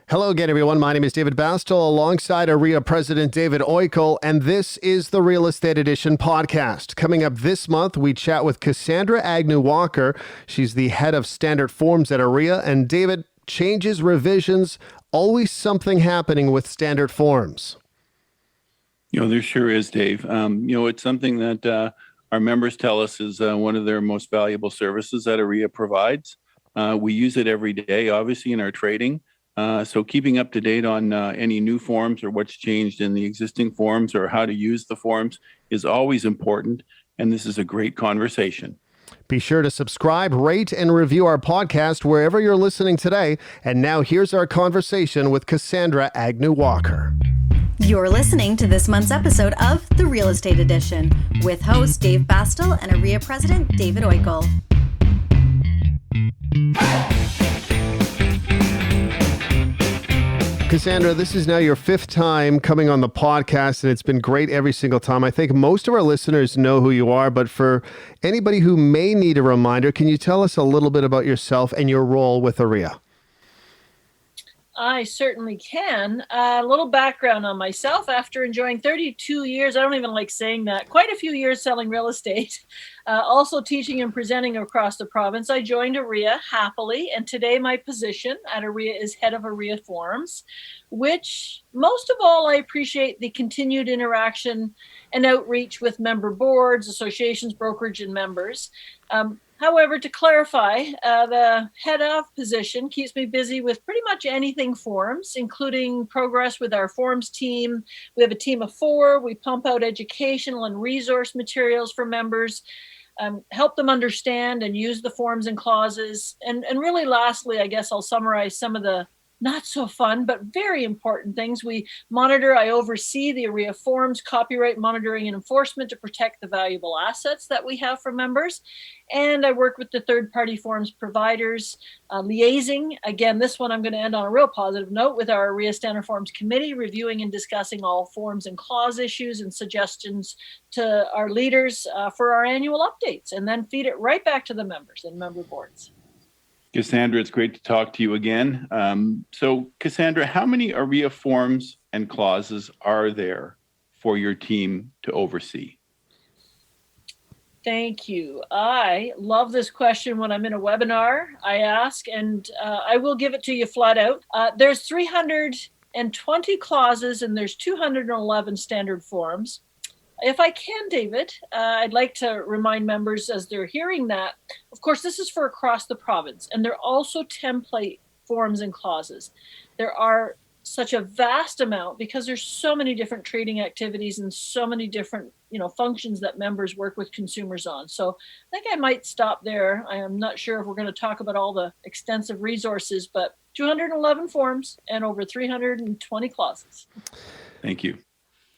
Hello again, everyone. My name is David Bastel alongside ARIA President David Oikel, and this is the Real Estate Edition podcast. Coming up this month, we chat with Cassandra Agnew-Walker. She's the head of standard forms at ARIA. And David, changes, revisions, always something happening with standard forms. There sure is, Dave. It's something that our members tell us is one of their most valuable services that ARIA provides. We use it every day, obviously, in our trading. So keeping up to date on any new forms or what's changed in the existing forms or how to use the forms is always important. And this is a great conversation. Be sure to subscribe, rate, and review our podcast wherever you're listening today. And now here's our conversation with Cassandra Agnew-Walker. You're listening to this month's episode of The Real Estate Edition with host Dave Bastel and ARIA President David Oikel. Cassandra, this is now your fifth time coming on the podcast, and it's been great every single time. I think most of our listeners know who you are, but for anybody who may need a reminder, can you tell us a little bit about yourself and your role with ARIA? I certainly can. A little background on myself. After enjoying 32 years, I don't even like saying that, quite a few years selling real estate, also teaching and presenting across the province, I joined ARIA happily. And today my position at ARIA is head of ARIA Forums, which most of all, I appreciate the continued interaction and outreach with member boards, associations, brokerage, and members. However, to clarify, the head of position keeps me busy with pretty much anything forms, including progress with our forms team. We have a team of 4. We pump out educational and resource materials for members, help them understand and use the forms and clauses. And really, lastly, I guess I'll summarize some of the not so fun, but very important things. We monitor, I oversee the ARIA forms, copyright monitoring and enforcement to protect the valuable assets that we have for members. And I work with the third-party forms providers, liaising. Again, this one I'm going to end on a real positive note with our ARIA Standard Forms Committee, reviewing and discussing all forms and clause issues and suggestions to our leaders for our annual updates, and then feed it right back to the members and member boards. Cassandra, it's great to talk to you again. So, Cassandra, how many ARIA forms and clauses are there for your team to oversee? Thank you. I love this question when I'm in a webinar. I ask, and I will give it to you flat out. There's 320 clauses and there's 211 standard forms. If I can, David, I'd like to remind members as they're hearing that, of course, this is for across the province, and they're also template forms and clauses. There are such a vast amount because there's so many different trading activities and so many different, functions that members work with consumers on. So I think I might stop there. I am not sure if we're going to talk about all the extensive resources, but 211 forms and over 320 clauses. Thank you.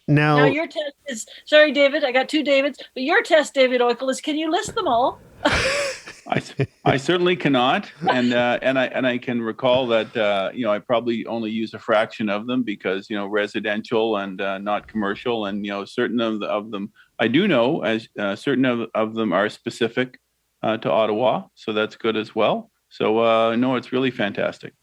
Now your test is, sorry, David, I got 2 Davids, but your test, David Oikel, is can you list them all? I certainly cannot, and I can recall that I probably only use a fraction of them because residential and not commercial, and certain of them I do know as certain of them are specific to Ottawa, so that's good as well. So no, it's really fantastic.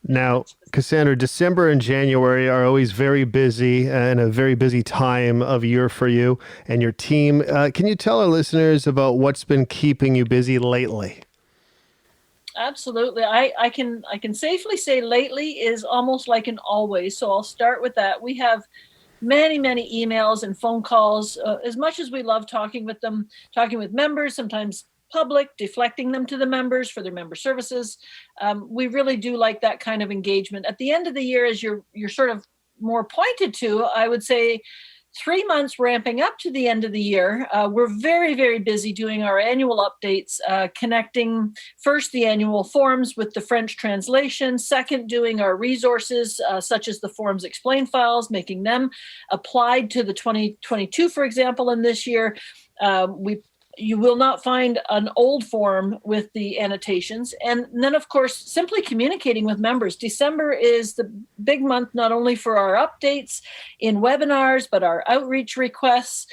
Now, Cassandra, December and January are always very busy and a very busy time of year for you and your team. Can you tell our listeners about what's been keeping you busy lately? Absolutely. I can safely say lately is almost like an always. So I'll start with that. We have many emails and phone calls. As much as we love talking with them, talking with members, sometimes public, deflecting them to the members for their member services. We really do like that kind of engagement. At the end of the year, as you're sort of more pointed to, I would say 3 months ramping up to the end of the year. We're very, very busy doing our annual updates, connecting first the annual forms with the French translation, second doing our resources such as the forms explain files, making them applied to the 2022, for example, and this year. We You will not find an old form with the annotations. And then, of course, simply communicating with members. December is the big month, not only for our updates in webinars, but our outreach requests,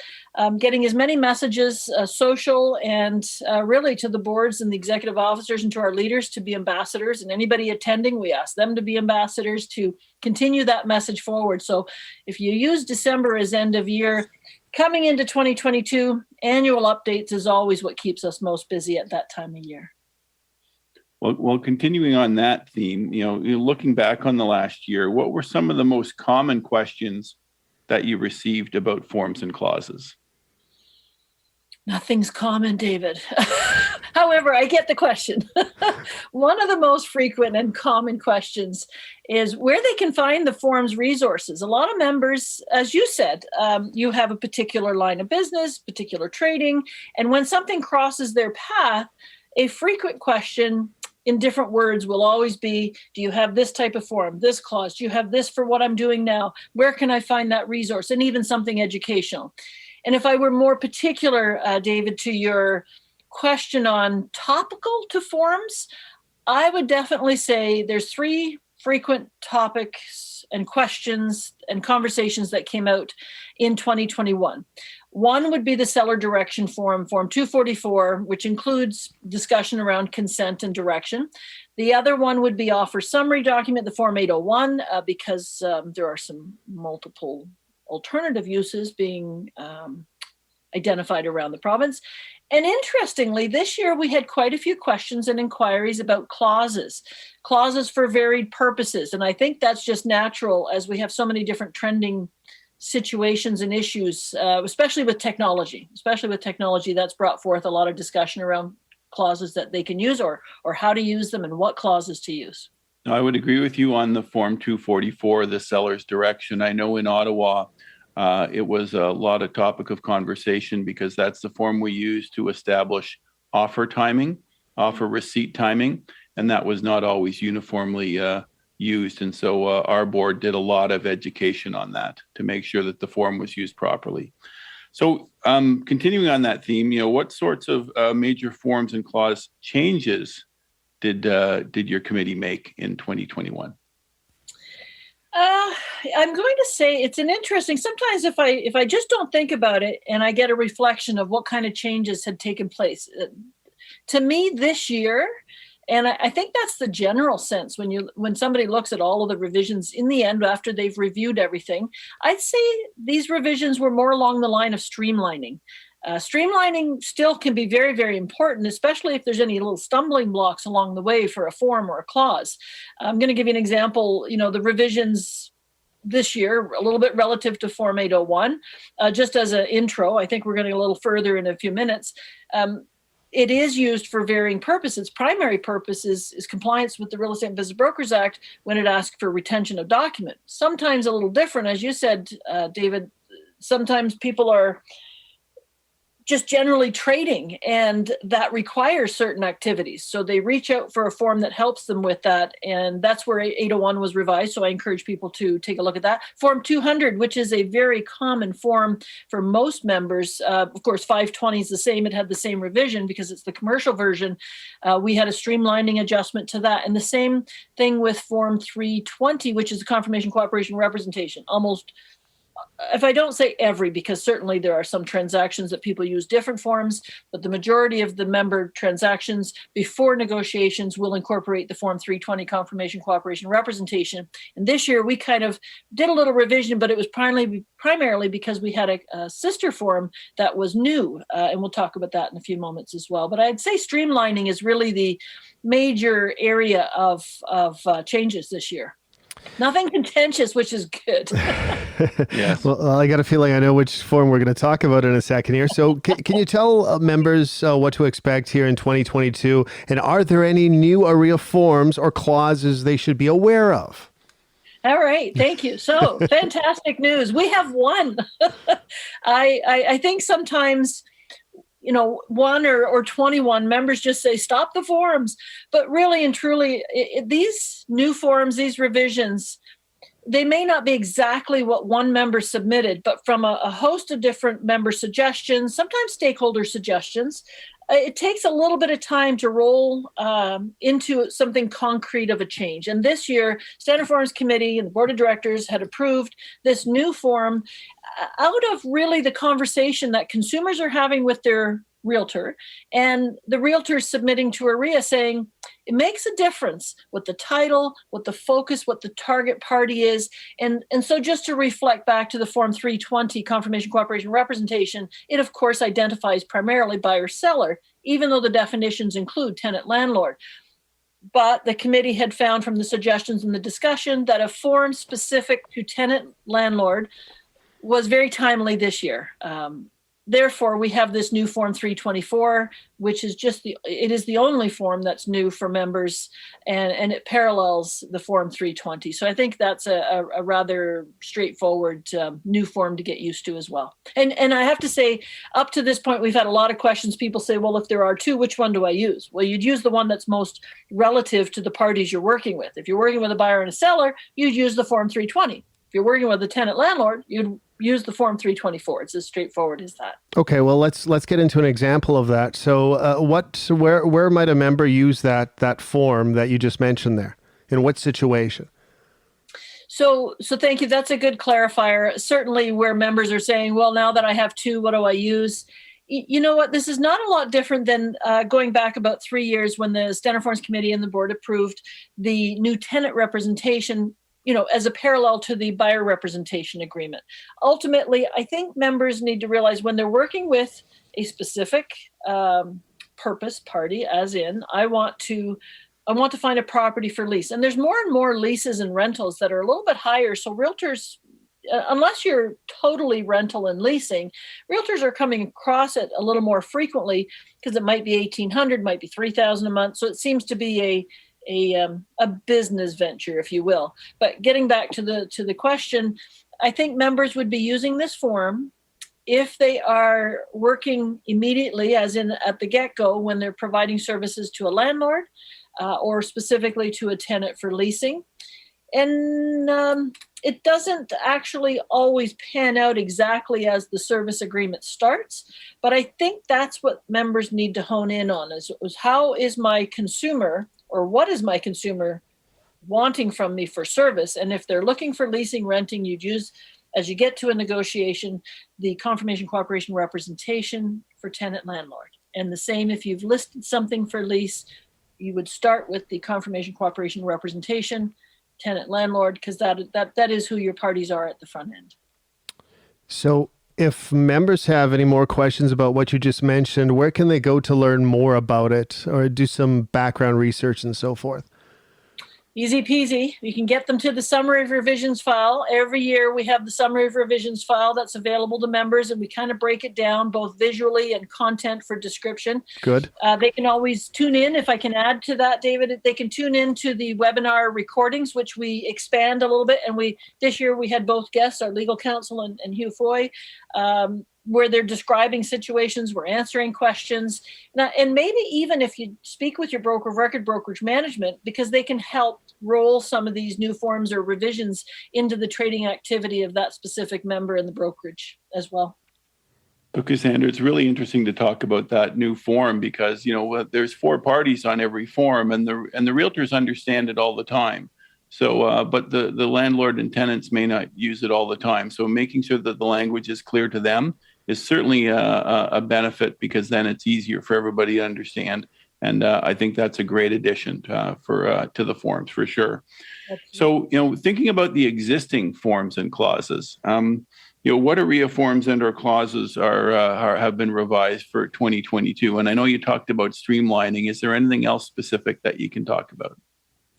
getting as many messages, social and really to the boards and the executive officers and to our leaders to be ambassadors. And anybody attending, we ask them to be ambassadors to continue that message forward. So if you use December as end of year, coming into 2022, annual updates is always what keeps us most busy at that time of year. Well, continuing on that theme, looking back on the last year, what were some of the most common questions that you received about forms and clauses? Nothing's common, David. However, I get the question. One of the most frequent and common questions is where they can find the forms resources. A lot of members, as you said, you have a particular line of business, particular trading, and when something crosses their path, a frequent question in different words will always be, do you have this type of form, this clause? Do you have this for what I'm doing now? Where can I find that resource? And even something educational. And if I were more particular, David, to your question on topical to forms, I would definitely say there's 3 frequent topics and questions and conversations that came out in 2021. One would be the seller direction form, Form 244, which includes discussion around consent and direction. The other one would be offer summary document, the Form 801, because there are some multiple alternative uses being identified around the province. And interestingly, this year we had quite a few questions and inquiries about clauses for varied purposes. And I think that's just natural as we have so many different trending situations and issues, especially with technology. That's brought forth a lot of discussion around clauses that they can use or how to use them and what clauses to use. I would agree with you on the Form 244, the seller's direction. I know in Ottawa, it was a lot of topic of conversation because that's the form we use to establish offer timing, offer receipt timing, and that was not always uniformly used. And so our board did a lot of education on that to make sure that the form was used properly. So continuing on that theme, what sorts of major forms and clause changes did your committee make in 2021? I'm going to say it's an interesting, sometimes if I just don't think about it and I get a reflection of what kind of changes had taken place, to me this year, and I think that's the general sense when somebody looks at all of the revisions in the end after they've reviewed everything, I'd say these revisions were more along the line of streamlining. Streamlining still can be very, very important, especially if there's any little stumbling blocks along the way for a form or a clause. I'm going to give you an example. The revisions this year, a little bit relative to Form 801, just as an intro. I think we're going to go a little further in a few minutes. It is used for varying purposes. Primary purpose is compliance with the Real Estate and Business Brokers Act when it asks for retention of document. Sometimes a little different, as you said, David. Sometimes people are just generally trading, and that requires certain activities. So they reach out for a form that helps them with that, and that's where 801 was revised. So I encourage people to take a look at that. Form 200, which is a very common form for most members. Of course, 520 is the same. It had the same revision because it's the commercial version. We had a streamlining adjustment to that. And the same thing with Form 320, which is the confirmation, cooperation, representation. Almost, if I don't say every, because certainly there are some transactions that people use different forms, but the majority of the member transactions before negotiations will incorporate the Form 320 confirmation, cooperation, representation. And this year we kind of did a little revision, but it was primarily because we had a sister form that was new. And we'll talk about that in a few moments as well. But I'd say streamlining is really the major area of changes this year. Nothing contentious, which is good. Yes. Well, I got a feeling I know which form we're going to talk about in a second here. So can you tell members what to expect here in 2022? And are there any new AREA forms or clauses they should be aware of? All right. Thank you. So fantastic news. We have one. I think sometimes, 1 or 21 members just say, stop the forms. But really and truly, these new forms, these revisions, they may not be exactly what one member submitted, but from a host of different member suggestions, sometimes stakeholder suggestions, it takes a little bit of time to roll into something concrete of a change. And this year, Standard Forms Committee and the Board of Directors had approved this new form out of really the conversation that consumers are having with their realtor, and the realtor is submitting to RIA saying it makes a difference what the title, what the focus, what the target party is. And so just to reflect back to the Form 320 confirmation cooperation representation, it of course identifies primarily buyer seller, even though the definitions include tenant landlord. But the committee had found from the suggestions in the discussion that a form specific to tenant landlord was very timely this year. Therefore, we have this new Form 324, which is it is the only form that's new for members, and it parallels the Form 320. So I think that's a rather straightforward new form to get used to as well. And I have to say, up to this point, we've had a lot of questions. People say, well, if there are two, which one do I use? Well, you'd use the one that's most relative to the parties you're working with. If you're working with a buyer and a seller, you'd use the Form 320. If you're working with a tenant landlord, you'd use the Form 324. It's as straightforward as that. Okay, well, let's get into an example of that. So where might a member use that form that you just mentioned there? In what situation? So thank you. That's a good clarifier. Certainly where members are saying, well, now that I have two, what do I use? You know what? This is not a lot different than going back about 3 years when the Standard Forms Committee and the board approved the new tenant representation, as a parallel to the buyer representation agreement. Ultimately, I think members need to realize when they're working with a specific purpose party, as in, I want to find a property for lease. And there's more and more leases and rentals that are a little bit higher. So realtors, unless you're totally rental and leasing, realtors are coming across it a little more frequently because it might be $1,800, might be $3,000 a month. So it seems to be a business venture, if you will. But getting back to the question, I think members would be using this form if they are working immediately, as in at the get-go, when they're providing services to a landlord or specifically to a tenant for leasing. And it doesn't actually always pan out exactly as the service agreement starts, but I think that's what members need to hone in on is how is my consumer, or what is my consumer wanting from me for service? And if they're looking for leasing, renting, you'd use, as you get to a negotiation, the confirmation cooperation representation for tenant landlord. And the same if you've listed something for lease, you would start with the confirmation cooperation representation, tenant landlord, because that is who your parties are at the front end. So if members have any more questions about what you just mentioned, where can they go to learn more about it or do some background research and so forth? Easy peasy. You can get them to the summary of revisions file. Every year we have the summary of revisions file that's available to members, and we kind of break it down both visually and content for description. Good. They can always tune in. If I can add to that, David, they can tune in to the webinar recordings, which we expand a little bit. And this year we had both guests, our legal counsel and Hugh Foy, where they're describing situations, we're answering questions. And maybe even if you speak with your broker of record, brokerage management, because they can help roll some of these new forms or revisions into the trading activity of that specific member in the brokerage as well. So Cassandra, it's really interesting to talk about that new form because, there's 4 parties on every form and the realtors understand it all the time. So, but the landlord and tenants may not use it all the time. So making sure that the language is clear to them is certainly a benefit because then it's easier for everybody to understand. And I think that's a great addition to the forms for sure. So, thinking about the existing forms and clauses, what AREA forms and or clauses have been revised for 2022? And I know you talked about streamlining. Is there anything else specific that you can talk about?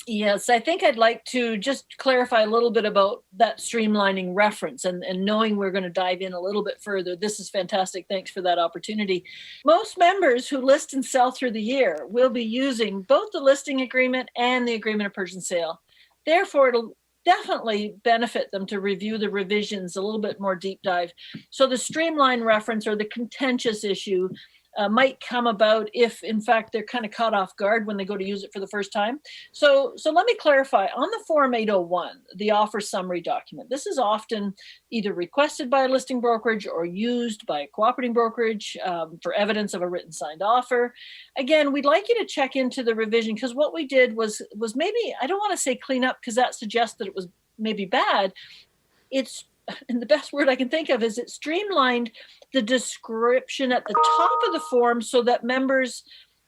Yes, I think I'd like to just clarify a little bit about that streamlining reference and knowing we're going to dive in a little bit further. This is fantastic. Thanks for that opportunity. Most members who list and sell through the year will be using both the listing agreement and the agreement of purchase and sale. Therefore, it'll definitely benefit them to review the revisions a little bit more deep dive. So the streamline reference or the contentious issue, might come about if, in fact, they're kind of caught off guard when they go to use it for the first time. So let me clarify. On the Form 801, the offer summary document, this is often either requested by a listing brokerage or used by a cooperating brokerage for evidence of a written signed offer. Again, we'd like you to check into the revision, because what we did was maybe, I don't want to say clean up because that suggests that it was maybe bad. And the best word I can think of is it streamlined the description at the top of the form so that members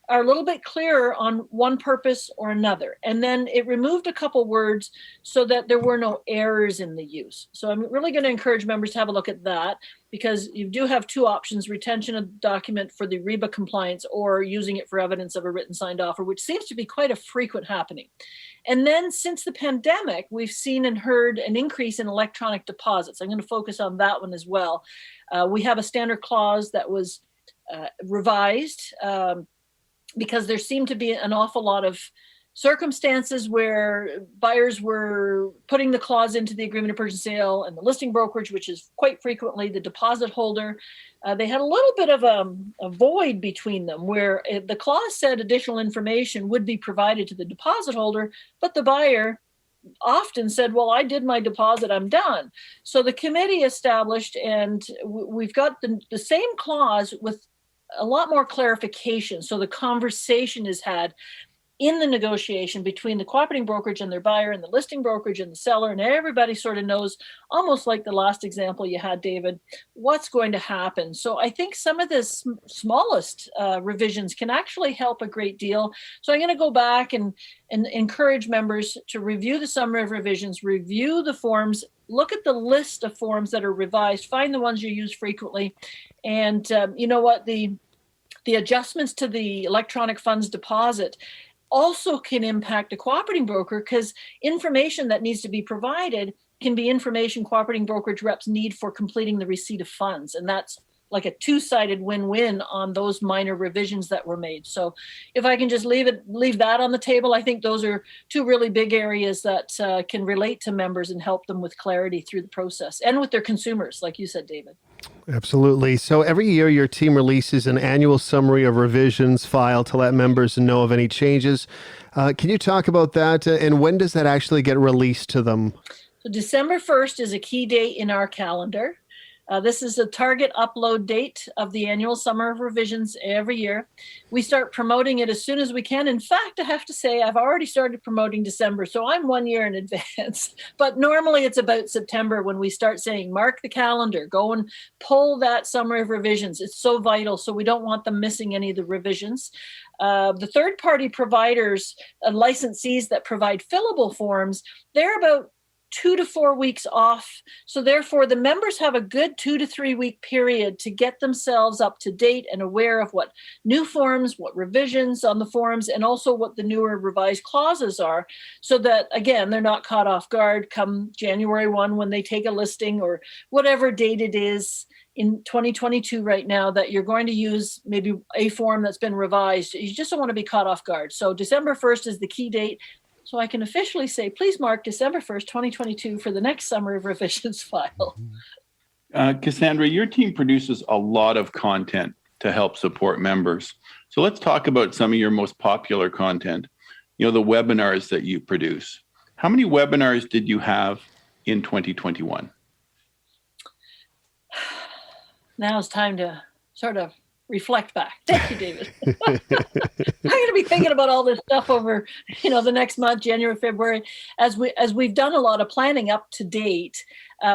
are a little bit clearer on one purpose or another. And then it removed a couple words so that there were no errors in the use. So I'm really going to encourage members to have a look at that, because you do have two options: retention of document for the REBA compliance or using it for evidence of a written signed offer, which seems to be quite a frequent happening. And then since the pandemic, we've seen and heard an increase in electronic deposits. I'm going to focus on that one as well. We have a standard clause that was revised because there seemed to be an awful lot of circumstances where buyers were putting the clause into the agreement of purchase and sale, and the listing brokerage, which is quite frequently the deposit holder, they had a little bit of a void between them where the clause said additional information would be provided to the deposit holder, but the buyer often said, well, I did my deposit, I'm done. So the committee established, and we've got the same clause with a lot more clarification. So the conversation is had in the negotiation between the cooperating brokerage and their buyer, and the listing brokerage and the seller, and everybody sort of knows, almost like the last example you had, David, what's going to happen. So I think some of the smallest revisions can actually help a great deal. So I'm going to go back and encourage members to review the summary of revisions, review the forms, look at the list of forms that are revised, find the ones you use frequently. And you know what, the adjustments to the electronic funds deposit also can impact a cooperating broker, because information that needs to be provided can be information cooperating brokerage reps need for completing the receipt of funds. And that's like a two-sided win-win on those minor revisions that were made. So if I can just leave that on the table, I think those are two really big areas that can relate to members and help them with clarity through the process and with their consumers, like you said, David. Absolutely. So every year your team releases an annual summary of revisions file to let members know of any changes. Can you talk about that? And when does that actually get released to them? So December 1st is a key date in our calendar. This is the target upload date of the annual summer of revisions every year. We start promoting it as soon as we can. In fact, I have to say, I've already started promoting December, so I'm 1 year in advance. But normally it's about September when we start saying, mark the calendar, go and pull that summary of revisions. It's so vital, so we don't want them missing any of the revisions. The third-party providers, licensees that provide fillable forms, they're about 2 to 4 weeks off. So therefore, the members have a good 2 to 3 week period to get themselves up to date and aware of what new forms, what revisions on the forms, and also what the newer revised clauses are, so that, again, they're not caught off guard come January 1 when they take a listing or whatever date it is in 2022 right now that you're going to use maybe a form that's been revised. You just don't want to be caught off guard. So December 1st is the key date. So I can officially say, please mark December 1st, 2022 for the next summary of revisions file. Cassandra, your team produces a lot of content to help support members. So let's talk about some of your most popular content, the webinars that you produce. How many webinars did you have in 2021? Now it's time to sort of reflect back. Thank you, David. I'm going to be thinking about all this stuff over, the next month, January, February, as we've done a lot of planning up to date.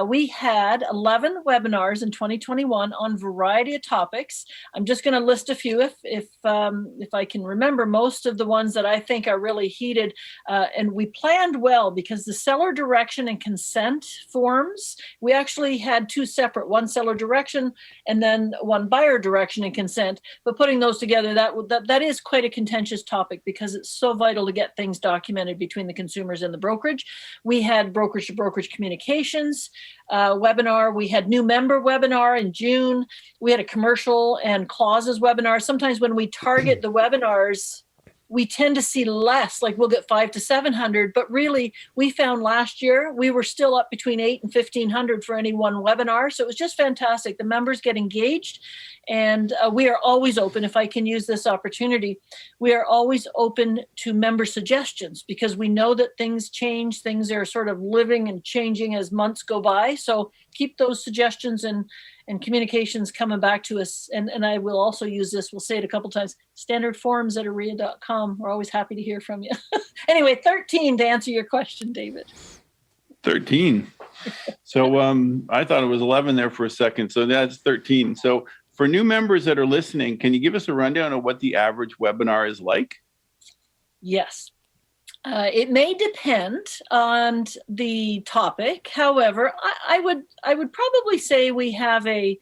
We had 11 webinars in 2021 on a variety of topics. I'm just going to list a few if I can remember most of the ones that I think are really heated. And we planned well because the seller direction and consent forms, we actually had two separate, one seller direction and then one buyer direction and consent. But putting those together, that is quite a contentious topic because it's so vital to get things documented between the consumers and the brokerage. We had brokerage to brokerage communications webinar. We had new member webinar in June. We had a commercial and clauses webinar. Sometimes when we target the webinars, we tend to see less, like we'll get 500 to 700, but really we found last year we were still up between 8 and 1,500 for any one webinar. So it was just fantastic. The members get engaged, and we are always open. If I can use this opportunity, we are always open to member suggestions, because we know that things change. Things are sort of living and changing as months go by. So keep those suggestions and communications coming back to us. And I will also use this, we'll say it a couple times, standardforms@aria.com. We're always happy to hear from you. Anyway, 13 to answer your question, David. 13. So I thought it was 11 there for a second. So that's 13. So for new members that are listening, can you give us a rundown of what the average webinar is like? Yes. It may depend on the topic. However, I would probably say we have a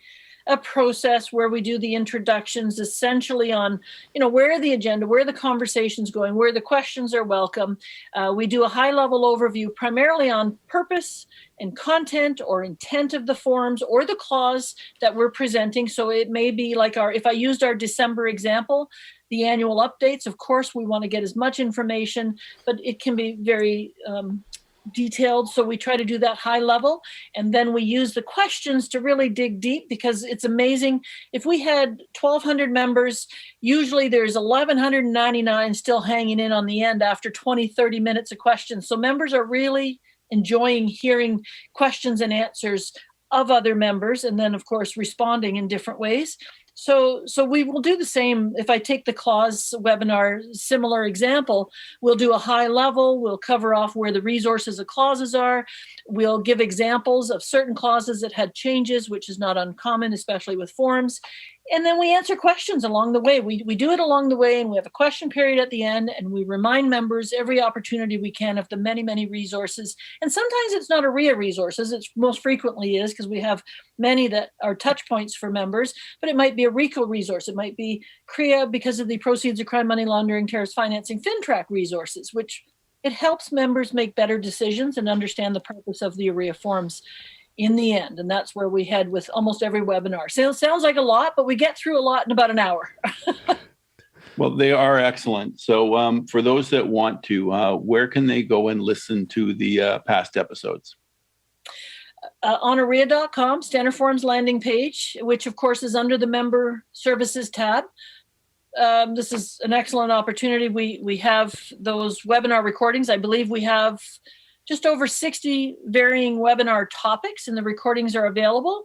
process where we do the introductions essentially on, where the agenda, where the conversation's going, where the questions are welcome. We do a high-level overview primarily on purpose and content or intent of the forms or the clause that we're presenting. So it may be like if I used our December example, the annual updates, of course, we want to get as much information, but it can be very detailed. So we try to do that high level. And then we use the questions to really dig deep, because it's amazing. If we had 1,200 members, usually there's 1,199 still hanging in on the end after 20, 30 minutes of questions. So members are really enjoying hearing questions and answers of other members, and then, of course, responding in different ways. So we will do the same. If I take the clause webinar, similar example, we'll do a high level. We'll cover off where the resources of clauses are. We'll give examples of certain clauses that had changes, which is not uncommon, especially with forms. And then we answer questions along the way. We do it along the way, and we have a question period at the end, and we remind members every opportunity we can of the many, many resources. And sometimes it's not ARIA resources. It most frequently is, because we have many that are touch points for members, but it might be a RICO resource. It might be CREA because of the proceeds of crime, money laundering, terrorist financing, FinTrack resources, which it helps members make better decisions and understand the purpose of the ARIA forms in the end. And that's where we head with almost every webinar. Sounds like a lot, but we get through a lot in about an hour. Well, they are excellent. So for those that want to, where can they go and listen to the past episodes? On aria.com, Standard Forms landing page, which of course is under the Member Services tab. This is an excellent opportunity. We have those webinar recordings. I believe we have just over 60 varying webinar topics, and the recordings are available.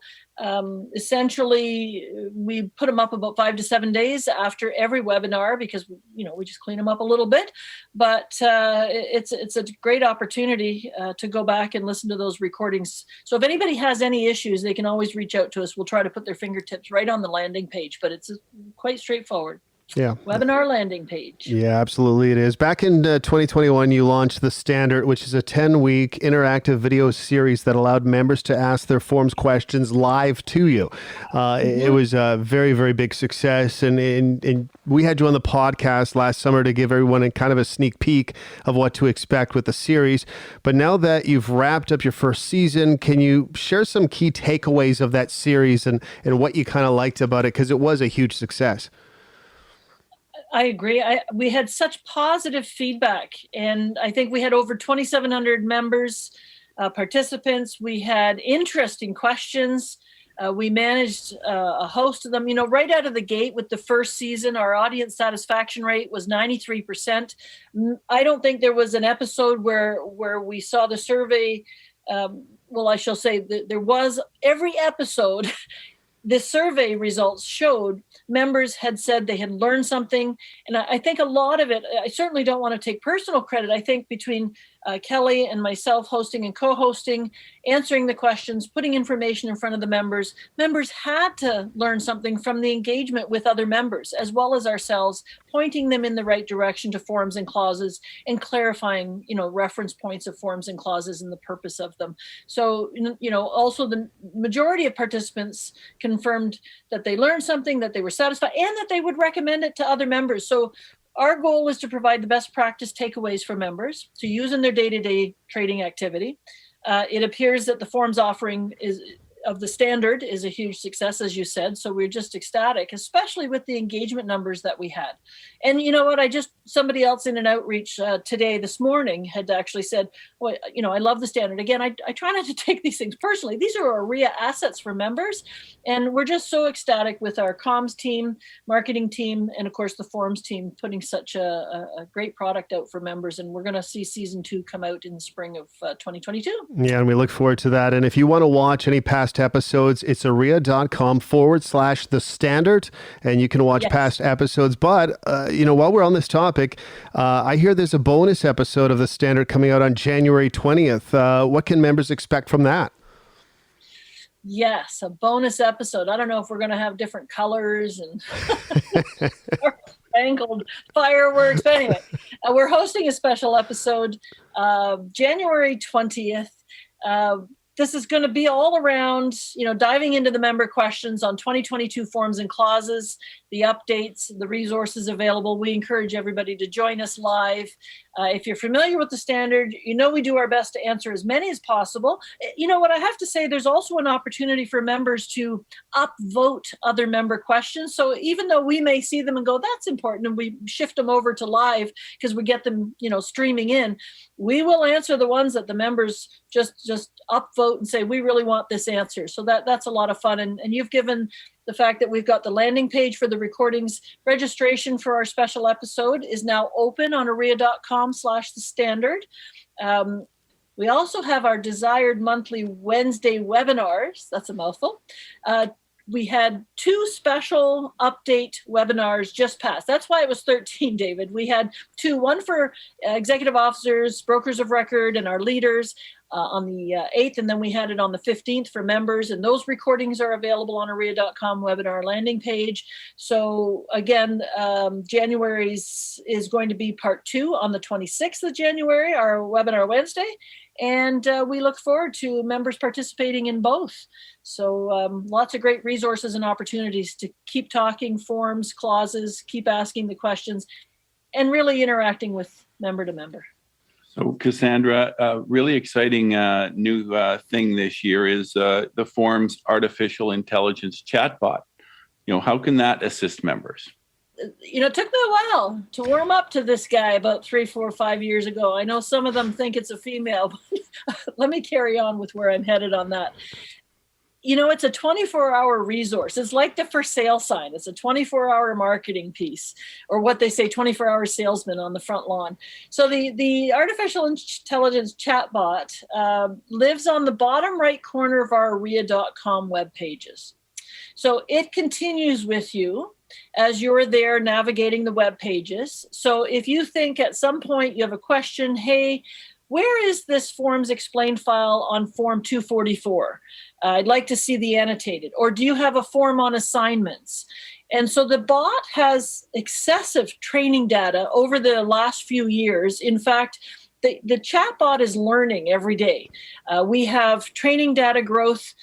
Essentially, we put them up about 5 to 7 days after every webinar, because we just clean them up a little bit. But it's a great opportunity to go back and listen to those recordings. So if anybody has any issues, they can always reach out to us. We'll try to put their fingertips right on the landing page, but it's quite straightforward. Yeah. Webinar landing page. Yeah, absolutely it is. Back in 2021, you launched The Standard, which is a 10-week interactive video series that allowed members to ask their forms questions live to you. It was a very, very big success. And we had you on the podcast last summer to give everyone a kind of a sneak peek of what to expect with the series. But now that you've wrapped up your first season, can you share some key takeaways of that series and what you kind of liked about it? Because it was a huge success. I agree. We had such positive feedback, and I think we had over 2,700 members, participants. We had interesting questions. We managed a host of them. Right out of the gate with the first season, our audience satisfaction rate was 93%. I don't think there was an episode where we saw the survey. Well, I shall say that there was every episode. The survey results showed members had said they had learned something. And I think a lot of it, I certainly don't want to take personal credit. I think between Kelly and myself hosting and co-hosting, answering the questions, putting information in front of the members had to learn something from the engagement with other members, as well as ourselves, pointing them in the right direction to forms and clauses and clarifying, reference points of forms and clauses and the purpose of them. So, also the majority of participants confirmed that they learned something, that they were satisfied, and that they would recommend it to other members. So our goal was to provide the best practice takeaways for members to use in their day-to-day trading activity. It appears that the forms offering is of the standard is a huge success, as you said. So we're just ecstatic, especially with the engagement numbers that we had. And you know what? Somebody else in an outreach this morning had actually said, well, I love the standard. Again, I try not to take these things personally. These are AREA assets for members. And we're just so ecstatic with our comms team, marketing team, and of course the forums team putting such a great product out for members. And we're going to see season 2 come out in the spring of 2022. Yeah, and we look forward to that. And if you want to watch any past episodes, it's aria.com/the standard, and you can watch past episodes. But, while we're on this topic, I hear there's a bonus episode of the standard coming out on January 20th. What can members expect from that? Yes, a bonus episode. I don't know if we're going to have different colors and spangled fireworks. But anyway, we're hosting a special episode January 20th. This is going to be all around, diving into the member questions on 2022 forms and clauses, the updates, the resources available. We encourage everybody to join us live. If you're familiar with the standard, we do our best to answer as many as possible. What I have to say, there's also an opportunity for members to upvote other member questions. So even though we may see them and go, that's important, and we shift them over to live because we get them, streaming in, we will answer the ones that the members just upvote and say, we really want this answer. So that's a lot of fun. And you've given the fact that we've got the landing page for the recordings. Registration for our special episode is now open on aria.com/the standard. We also have our desired monthly Wednesday webinars. That's a mouthful. We had 2 special update webinars just passed. That's why it was 13, David. We had 2, one for executive officers, brokers of record, and our leaders on the 8th, and then we had it on the 15th for members, and those recordings are available on aria.com webinar landing page. So again, January's is going to be part 2 on the 26th of January, our webinar Wednesday, and we look forward to members participating in both. So lots of great resources and opportunities to keep talking forms, clauses, keep asking the questions, and really interacting with member to member. So Cassandra, a really exciting new thing this year is the forum's artificial intelligence chatbot. How can that assist members? It took me a while to warm up to this guy about 3, 4, 5 years ago. I know some of them think it's a female, but let me carry on with where I'm headed on that. It's a 24-hour resource. It's like the for sale sign. It's a 24-hour marketing piece, or what they say, 24-hour salesman on the front lawn. So the artificial intelligence chatbot lives on the bottom right corner of our aria.com web pages. So it continues with you as you're there navigating the web pages. So if you think at some point you have a question, hey, where is this forms explained file on form 244? I'd like to see the annotated. Or do you have a form on assignments? And so the bot has excessive training data over the last few years. In fact, the chatbot is learning every day. We have training data growth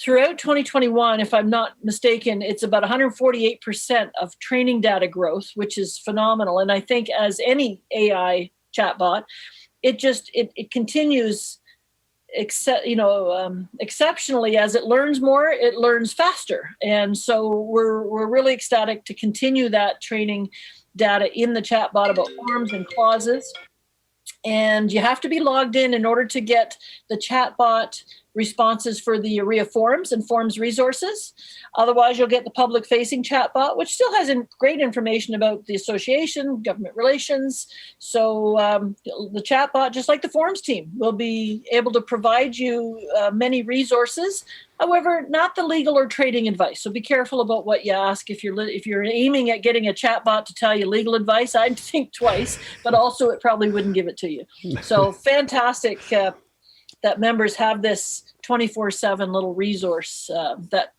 throughout 2021. If I'm not mistaken, it's about 148% of training data growth, which is phenomenal. And I think as any AI chatbot, it continues exceptionally. As it learns more, it learns faster. And so we're really ecstatic to continue that training data in the chatbot about forms and clauses. And you have to be logged in order to get the chatbot responses for the AREA forums and forms resources. Otherwise, you'll get the public-facing chatbot, which still has great information about the association, government relations. So the chatbot, just like the forums team, will be able to provide you many resources. However, not the legal or trading advice. So be careful about what you ask. If you're aiming at getting a chatbot to tell you legal advice, I'd think twice, but also it probably wouldn't give it to you. So fantastic that members have this 24/7 little resource that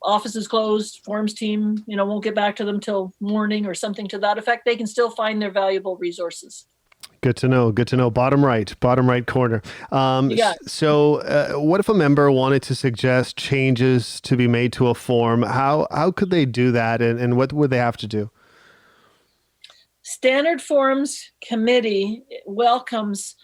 office is closed, forms team, won't get back to them till morning or something to that effect. They can still find their valuable resources. Good to know. Bottom right corner. So what if a member wanted to suggest changes to be made to a form? How could they do that, and what would they have to do? Standard Forms Committee welcomes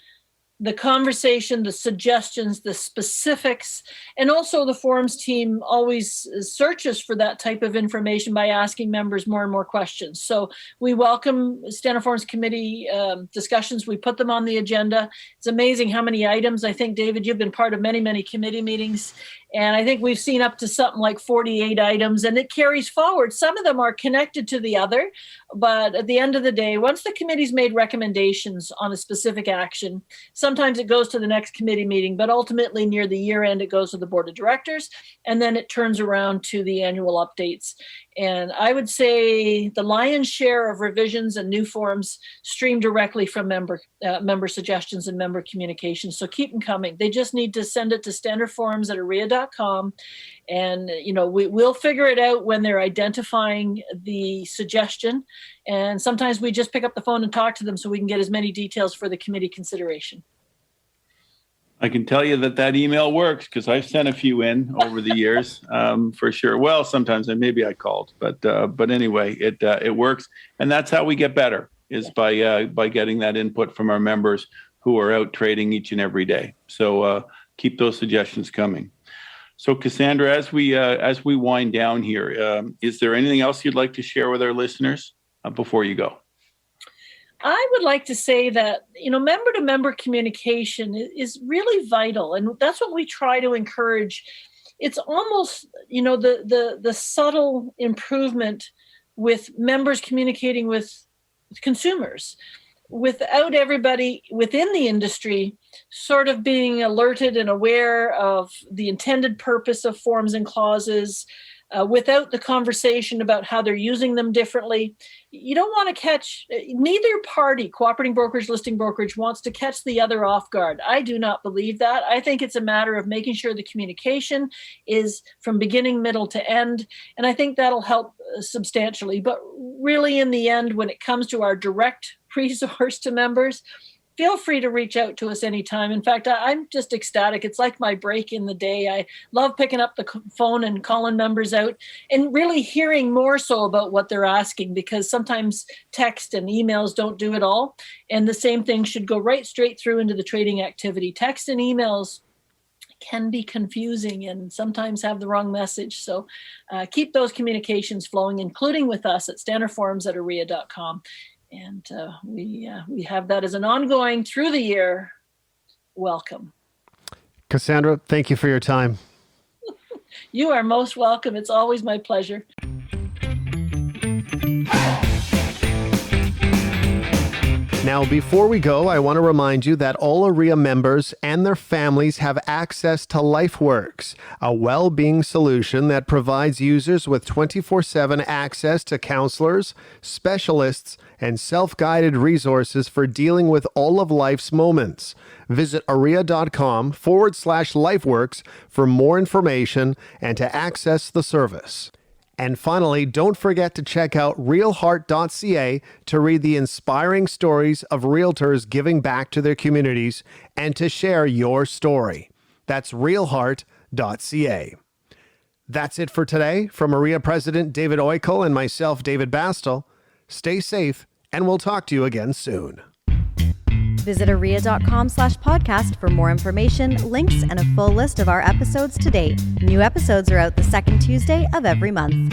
the conversation, the suggestions, the specifics, and also the forums team always searches for that type of information by asking members more and more questions. So we welcome Standard Forums Committee discussions. We put them on the agenda. It's amazing how many items. I think, David, you've been part of many, many committee meetings, and I think we've seen up to something like 48 items, and it carries forward. Some of them are connected to the other, but at the end of the day, once the committee's made recommendations on a specific action, sometimes it goes to the next committee meeting, but ultimately near the year end, it goes to the board of directors, and then it turns around to the annual updates. And I would say the lion's share of revisions and new forms stream directly from member suggestions and member communications. So keep them coming. They just need to send it to standardforums@aria.com. And, we'll figure it out when they're identifying the suggestion. And sometimes we just pick up the phone and talk to them so we can get as many details for the committee consideration. I can tell you that email works because I've sent a few in over the years, for sure. Well, sometimes maybe I called, but anyway, it works, and that's how we get better is by getting that input from our members who are out trading each and every day. So keep those suggestions coming. So Cassandra, as we wind down here, is there anything else you'd like to share with our listeners before you go? I would like to say that, member-to-member communication is really vital. And that's what we try to encourage. It's almost, the subtle improvement with members communicating with consumers without everybody within the industry sort of being alerted and aware of the intended purpose of forms and clauses, without the conversation about how they're using them differently. You don't want to catch, neither party, cooperating brokerage, listing brokerage, wants to catch the other off guard. I do not believe that. I think it's a matter of making sure the communication is from beginning, middle to end. And I think that'll help substantially. But really, in the end, when it comes to our direct resource to members, feel free to reach out to us anytime. In fact, I'm just ecstatic. It's like my break in the day. I love picking up the phone and calling members out and really hearing more so about what they're asking, because sometimes text and emails don't do it all. And the same thing should go right straight through into the trading activity. Text and emails can be confusing and sometimes have the wrong message. So keep those communications flowing, including with us at standardforums@aria.com. And we have that as an ongoing through the year welcome. Cassandra, thank you for your time. You are most welcome. It's always my pleasure. Now, before we go, I want to remind you that all AREA members and their families have access to LifeWorks, a well-being solution that provides users with 24/7 access to counselors, specialists, and self-guided resources for dealing with all of life's moments. Visit aria.com/LifeWorks for more information and to access the service. And finally, don't forget to check out realheart.ca to read the inspiring stories of realtors giving back to their communities and to share your story. That's realheart.ca. That's it for today. From AREA President David Oikel and myself, David Bastel, stay safe, and we'll talk to you again soon. Visit aria.com/podcast for more information, links, and a full list of our episodes to date. New episodes are out the second Tuesday of every month.